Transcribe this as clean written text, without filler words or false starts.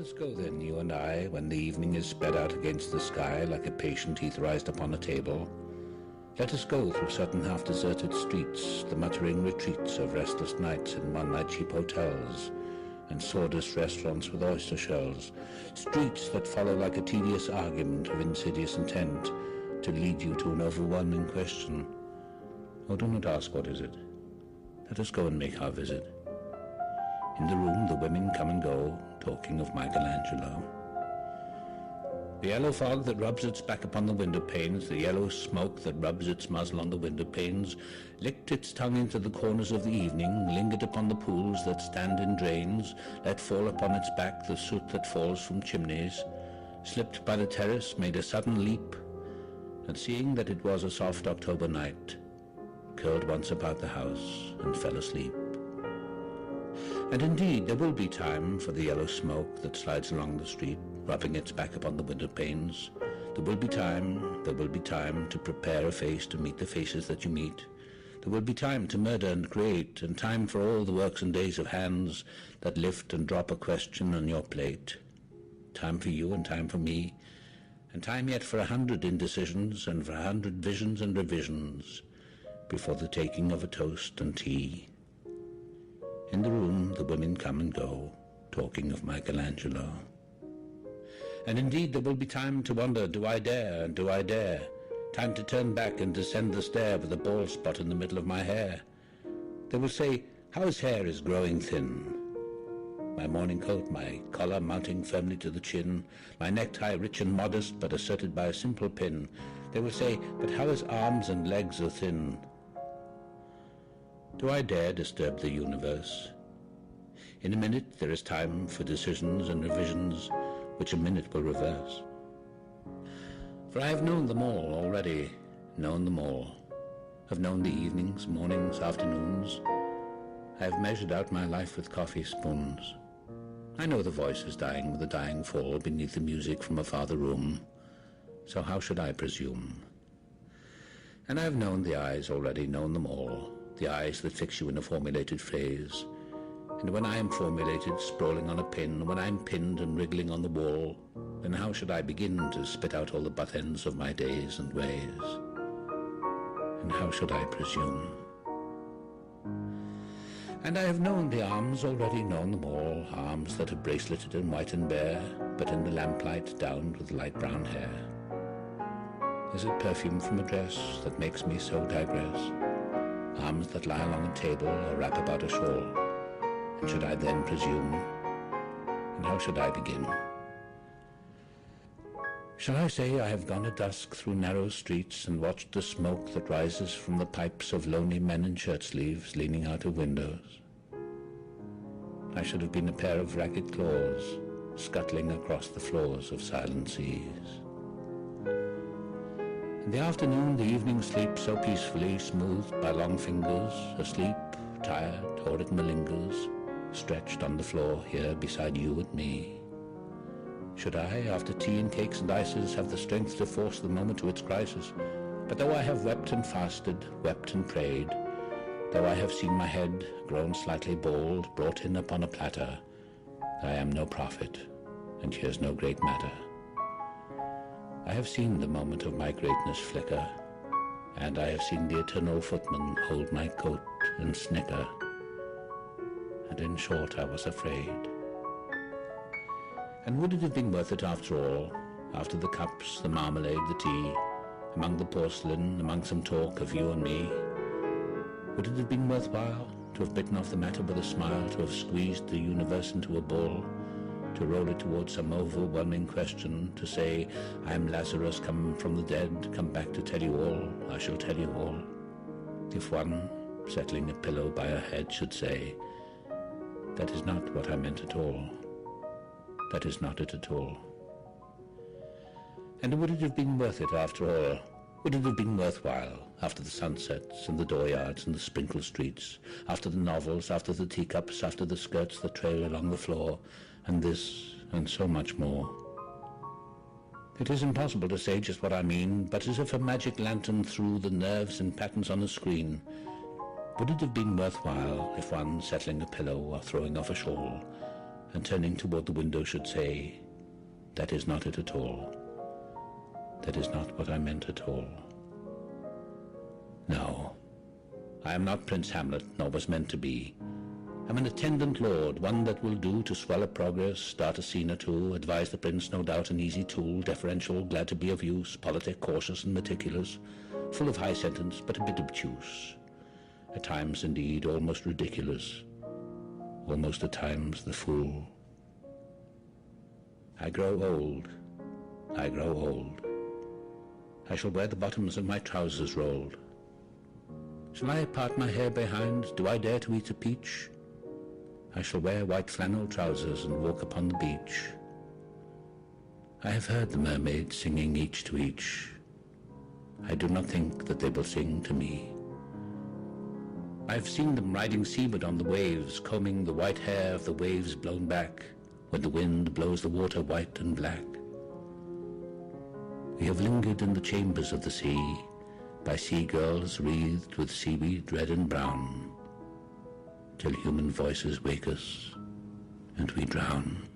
us go then, you and I, when the evening is spread out against the sky like a patient etherized upon a table. Let us go through certain half-deserted streets, the muttering retreats of restless nights in one-night cheap hotels, and sawdust restaurants with oyster shells, streets that follow like a tedious argument of insidious intent to lead you to an overwhelming question. Oh, do not ask what is it. Let us go and make our visit. In the room the women come and go, talking of Michelangelo. The yellow fog that rubs its back upon the window panes, the yellow smoke that rubs its muzzle on the window panes, licked its tongue into the corners of the evening, lingered upon the pools that stand in drains, let fall upon its back the soot that falls from chimneys, slipped by the terrace, made a sudden leap, and seeing that it was a soft October night, curled once about the house and fell asleep. And indeed there will be time for the yellow smoke that slides along the street, rubbing its back upon the window panes. There will be time to prepare a face to meet the faces that you meet. There will be time to murder and create, and time for all the works and days of hands that lift and drop a question on your plate. Time for you and time for me, and time yet for 100 indecisions and for 100 visions and revisions before the taking of a toast and tea. In the room the women come and go, talking of Michelangelo. And indeed there will be time to wonder, do I dare, and do I dare? Time to turn back and descend the stair with a bald spot in the middle of my hair. They will say, how his hair is growing thin. My morning coat, my collar mounting firmly to the chin, my necktie rich and modest but asserted by a simple pin. They will say, but how his arms and legs are thin. Do I dare disturb the universe? In a minute there is time for decisions and revisions, which a minute will reverse. For I have known them all already, known them all. Have known the evenings, mornings, afternoons. I have measured out my life with coffee spoons. I know the voices dying with a dying fall beneath the music from a farther room, so how should I presume? And I have known the eyes already, known them all. The eyes that fix you in a formulated phrase. And when I am formulated, sprawling on a pin, when I am pinned and wriggling on the wall, then how should I begin to spit out all the butt ends of my days and ways? And how should I presume? And I have known the arms already, known them all, arms that are braceleted and white and bare, but in the lamplight downed with light brown hair. Is it perfume from a dress that makes me so digress? Arms that lie along a table or wrap about a shawl, and should I then presume? And how should I begin? Shall I say I have gone at dusk through narrow streets and watched the smoke that rises from the pipes of lonely men in shirt sleeves leaning out of windows? I should have been a pair of ragged claws scuttling across the floors of silent seas. In the afternoon the evening sleeps so peacefully, smoothed by long fingers, asleep, tired, or it malingers, stretched on the floor here beside you and me. Should I, after tea and cakes and ices, have the strength to force the moment to its crisis? But though I have wept and fasted, wept and prayed, though I have seen my head, grown slightly bald, brought in upon a platter, I am no prophet, and here's no great matter. I have seen the moment of my greatness flicker, and I have seen the eternal footman hold my coat and snicker, and in short I was afraid. And would it have been worth it after all, after the cups, the marmalade, the tea, among the porcelain, among some talk of you and me? Would it have been worthwhile to have bitten off the matter with a smile, to have squeezed the universe into a ball, to roll it towards some overwhelming question, to say, I am Lazarus come from the dead, come back to tell you all, I shall tell you all? If one, settling a pillow by her head, should say, that is not what I meant at all. That is not it at all. And would it have been worth it after all? Would it have been worthwhile after the sunsets and the dooryards and the sprinkled streets, after the novels, after the teacups, after the skirts that trail along the floor, and this and so much more? It is impossible to say just what I mean, but as if a magic lantern threw the nerves and patterns on the screen, would it have been worthwhile if one, settling a pillow or throwing off a shawl, and turning toward the window should say, "That is not it at all. That is not what I meant at all." No, I am not Prince Hamlet, nor was meant to be. I'm an attendant lord, one that will do to swell up progress, start a scene or two, advise the prince, no doubt an easy tool, deferential, glad to be of use, politic, cautious and meticulous, full of high sentence, but a bit obtuse. At times, indeed, almost ridiculous, almost at times the fool. I grow old, I grow old. I shall wear the bottoms of my trousers rolled. Shall I part my hair behind? Do I dare to eat a peach? I shall wear white flannel trousers and walk upon the beach. I have heard the mermaids singing each to each. I do not think that they will sing to me. I have seen them riding seaward on the waves, combing the white hair of the waves blown back, when the wind blows the water white and black. We have lingered in the chambers of the sea, by sea-girls wreathed with seaweed red and brown, till human voices wake us, and we drown.